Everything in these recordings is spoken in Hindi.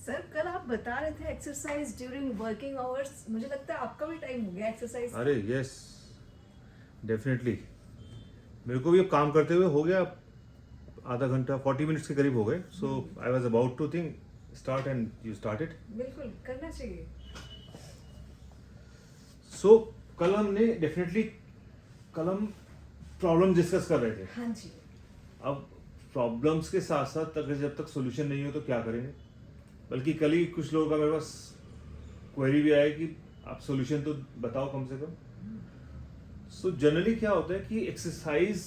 सर कल आप बता रहे थे एक्सरसाइज ड्यूरिंग वर्किंग आवर्स, मुझे लगता है आपका भी टाइम हो गया एक्सरसाइज। अरे यस, डेफिनेटली। मेरे को भी अब काम करते हुए हो गया आधा घंटा, 40 मिनट्स के करीब हो गए। So I was about to think start and you started. बिल्कुल करना चाहिए। सो कल हमने डेफिनेटली कल हम प्रॉब्लम डिस्कस कर रहे थे। हाँ जी। अब प्रॉब्लम्स के साथ साथ अगर जब तक सॉल्यूशन नहीं हो तो क्या करेंगे, बल्कि कल ही कुछ लोगों का मेरे पास क्वेरी भी आया कि आप सॉल्यूशन तो बताओ कम से कम। सो जनरली क्या होता है कि exercise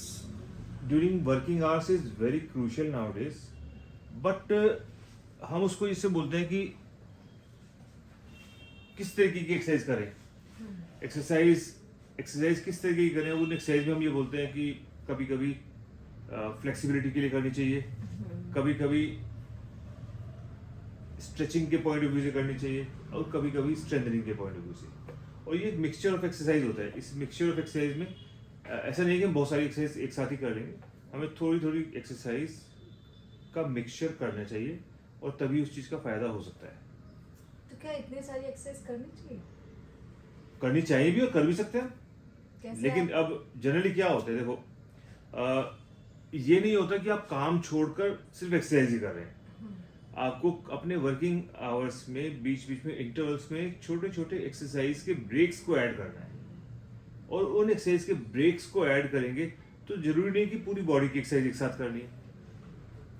during working hours is very crucial now days, but हम उसको इससे बोलते हैं कि किस तरीके की एक्सरसाइज करें। एक्सरसाइज किस तरीके की करें। उन एक्सरसाइज में हम ये बोलते हैं कि कभी कभी फ्लेक्सिबिलिटी के लिए करनी चाहिए, कभी कभी स्ट्रेचिंग के पॉइंट ऑफ व्यू से करनी चाहिए, और कभी कभी स्ट्रेंथनिंग के पॉइंट ऑफ व्यू से। और ये एक मिक्सचर ऑफ एक्सरसाइज होता है। इस मिक्सचर ऑफ एक्सरसाइज में ऐसा नहीं है कि हम बहुत सारी एक्सरसाइज एक साथ ही कर लेंगे, हमें थोड़ी थोड़ी एक्सरसाइज का मिक्सचर करना चाहिए और तभी उस चीज़ का फायदा हो सकता है। तो क्या इतनी सारी एक्सरसाइज करनी चाहिए? करनी चाहिए भी और कर भी सकते हैं। कैसे लेकिन आप? अब जनरली क्या होता है, देखो ये नहीं होता कि आप काम छोड़कर सिर्फ एक्सरसाइज ही कर रहे हैं। आपको अपने वर्किंग आवर्स में बीच बीच में इंटरवल्स में छोटे छोटे एक्सरसाइज के ब्रेक्स को ऐड करना है। और उन एक्सरसाइज के ब्रेक्स को ऐड करेंगे तो जरूरी नहीं कि पूरी बॉडी की एक्सरसाइज एक साथ करनी है।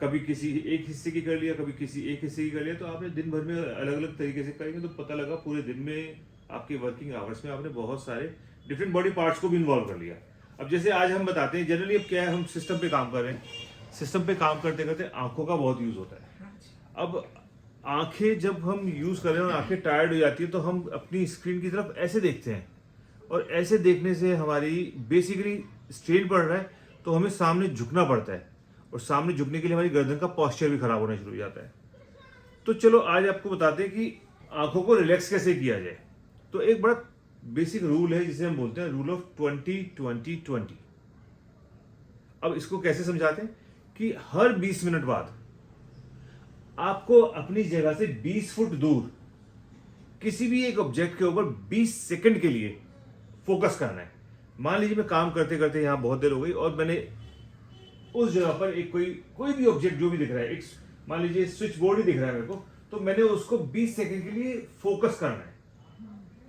कभी किसी एक हिस्से की कर लिया, कभी किसी एक हिस्से की कर लिया, तो आपने दिन भर में अलग अलग तरीके से करेंगे तो पता लगा पूरे दिन में आपके वर्किंग आवर्स में आपने बहुत सारे डिफरेंट बॉडी पार्ट्स को भी इन्वॉल्व कर लिया। अब जैसे आज हम बताते हैं, जनरली अब क्या है, हम सिस्टम पे काम कर रहे हैं। सिस्टम पे काम करते करते आंखों का बहुत यूज होता है। हाँ जी। अब आंखें जब हम यूज कर रहे हैं और आंखें टायर्ड हो जाती है तो हम अपनी स्क्रीन की तरफ ऐसे देखते हैं, और ऐसे देखने से हमारी बेसिकली स्ट्रेन पड़ रहा है, तो हमें सामने झुकना पड़ता है, और सामने झुकने के लिए हमारी गर्दन का पोस्चर भी खराब होना शुरू हो जाता है। तो चलो आज आपको बताते हैं कि आंखों को रिलैक्स कैसे किया जाए। तो एक बड़ा बेसिक रूल है जिसे हम बोलते हैं रूल ऑफ 20-20-20। अब इसको कैसे समझाते हैं कि हर 20 मिनट बाद आपको अपनी जगह से 20 फुट दूर किसी भी एक ऑब्जेक्ट के ऊपर 20 सेकंड के लिए फोकस करना है। मान लीजिए मैं काम करते करते यहां बहुत देर हो गई और मैंने उस जगह पर एक कोई भी ऑब्जेक्ट जो भी दिख रहा है, एक मान लीजिए स्विच बोर्ड ही दिख रहा है मेरे को, तो मैंने उसको 20 सेकंड के लिए फोकस करना है।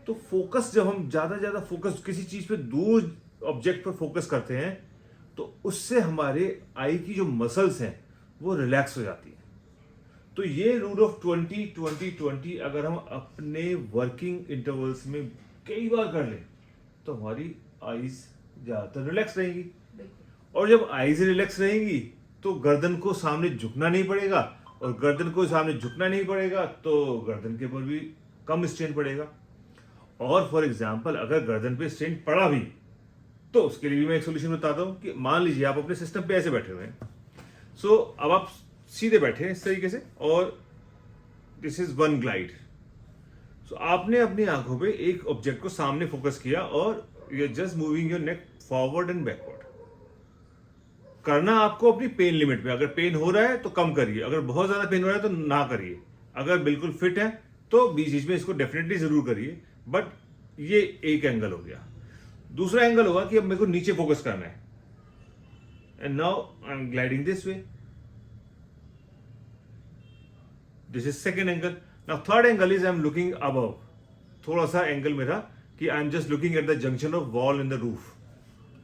तो फोकस, जब हम ज्यादा फोकस किसी चीज पे दूर ऑब्जेक्ट पर फोकस करते हैं तो उससे हमारे आई की जो मसल्स हैं वो रिलैक्स हो जाती है। तो ये रूल ऑफ 20-20-20 अगर हम अपने वर्किंग इंटरवल्स में कई बार कर लें तो हमारी आईज ज्यादातर रिलैक्स रहेंगी। बिल्कुल। और जब आईज रिलैक्स रहेंगी तो गर्दन को सामने झुकना नहीं पड़ेगा, और गर्दन को सामने झुकना नहीं पड़ेगा तो गर्दन के ऊपर भी कम स्ट्रेन पड़ेगा। और फॉर एग्जाम्पल अगर गर्दन पे स्ट्रेन पड़ा भी तो उसके लिए भी मैं एक सोल्यूशन बताता हूं कि मान लीजिए आप अपने सिस्टम पे ऐसे बैठे हुए हैं। सो अब आप सीधे बैठे हैं इस तरीके से, और दिस इज वन ग्लाइड। सो आपने अपनी आंखों पे एक ऑब्जेक्ट को सामने फोकस किया और you are just moving your neck forward and backward. करना आपको अपनी पेन लिमिट में, अगर पेन हो रहा है तो कम करिए, अगर बहुत ज्यादा पेन हो रहा है तो ना करिए। अगर बिल्कुल फिट है तो बीच बीच में इसको डेफिनेटली जरूर करिए। बट ये एक एंगल हो गया। दूसरा एंगल होगा कि अब मेरे को नीचे फोकस करना है, and now I am gliding this way. This is second angle. Now third angle is I am looking above. थोड़ा सा एंगल मेरा कि I am just looking at the junction of wall in the roof,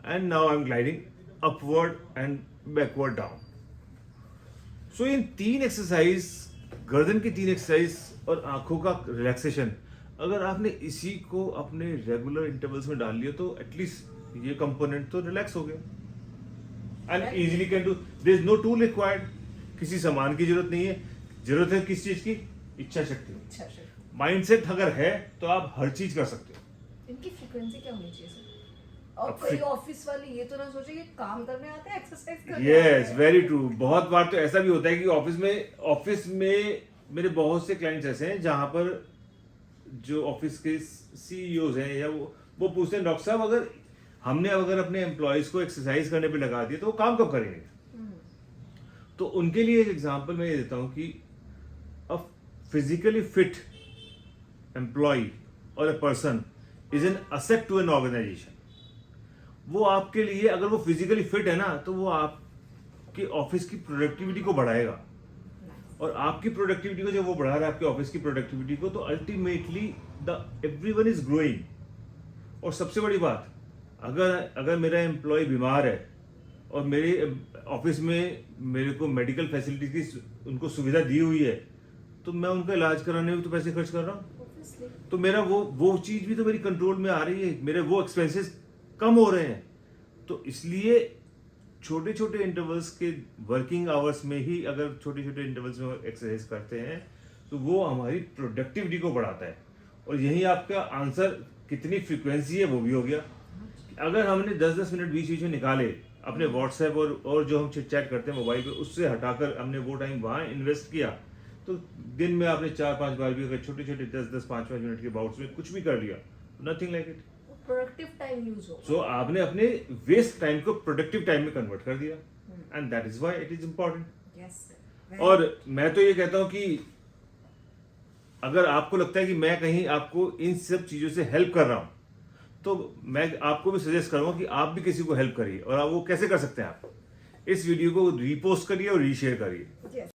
and now I am gliding upward and backward down. So in तीन एक्सरसाइज, गर्दन की तीन एक्सरसाइज और आंखों का रिलैक्सेशन, अगर आपने इसी को अपने रेगुलर इंटरवल्स में डाल लिया तो एटलीस्ट ये कंपोनेंट तो रिलैक्स हो गया and easily can do. There is no tool required, किसी सामान की जरूरत नहीं है। जरूरत है किस चीज की? इच्छा शक्ति। अच्छा सर, माइंडसेट अगर है तो आप हर चीज कर सकते हो। इनकी फ्रीक्वेंसी क्या होनी चाहिए सर? और अब कोई ऑफिस वाले ये तो ना सोचे कि काम करने आते हैं एक्सरसाइज करने आते यस, हैं। Very true. बहुत बार तो ऐसा भी होता है कि ऑफिस में मेरे बहुत से क्लाइंट्स ऐसे हैं जहां पर जो ऑफिस के सीईओज हैं या वो पूछते हैं डॉक्टर साहब अगर अपने एम्प्लॉयज को एक्सरसाइज करने पे लगा दिया तो वो काम कब करेंगे? तो उनके लिए एक एग्जांपल मैं ये देता हूं कि अब physically fit employee or a person is an asset to an organization. वो आपके लिए अगर वो फिजिकली फिट है ना तो वो आपके ऑफिस की प्रोडक्टिविटी को बढ़ाएगा, और आपकी प्रोडक्टिविटी को जब वो बढ़ा रहा है आपके ऑफिस की प्रोडक्टिविटी को, तो ultimately the everyone is growing. और सबसे बड़ी बात, अगर मेरा एम्प्लॉय बीमार है और मेरे ऑफिस में मेरे को मेडिकल फैसिलिटी की उनको सुविधा दी हुई है, तो मैं उनका इलाज कराने में तो पैसे खर्च कर रहा हूँ, Obviously. तो मेरा वो चीज भी तो मेरी कंट्रोल में आ रही है, मेरे वो एक्सपेंसेस कम हो रहे हैं। तो इसलिए छोटे छोटे इंटरवल्स के वर्किंग आवर्स में ही अगर छोटे छोटे इंटरवल्स में एक्सरसाइज करते हैं तो वो हमारी प्रोडक्टिविटी को बढ़ाता है। और यही आपका आंसर कितनी फ्रीक्वेंसी है वो भी हो गया। अगर हमने 10-10 मिनट बीच में निकाले अपने व्हाट्सएप और जो हम चिट चैट करते हैं मोबाइल पे, उससे हटाकर हमने वो टाइम वहाँ इन्वेस्ट किया, तो दिन में आपने 4-5 बार भी अगर छोटे छोटे 10-10 5-5 मिनट के बाउट्स में कुछ भी कर लिया, nothing like it. Productive time use हो। सो आपने अपने वेस्ट टाइम को प्रोडक्टिव टाइम में कन्वर्ट कर दिया, and that is why it is important. Yes. और मैं तो ये कहता हूं कि अगर आपको लगता है कि मैं कहीं आपको इन सब चीजों से हेल्प कर रहा हूं, तो मैं आपको भी सजेस्ट करूंगा कि आप भी किसी को हेल्प करिए। और आप वो कैसे कर सकते हैं? आप इस वीडियो को रीपोस्ट करिए और रीशेयर करिए। यस।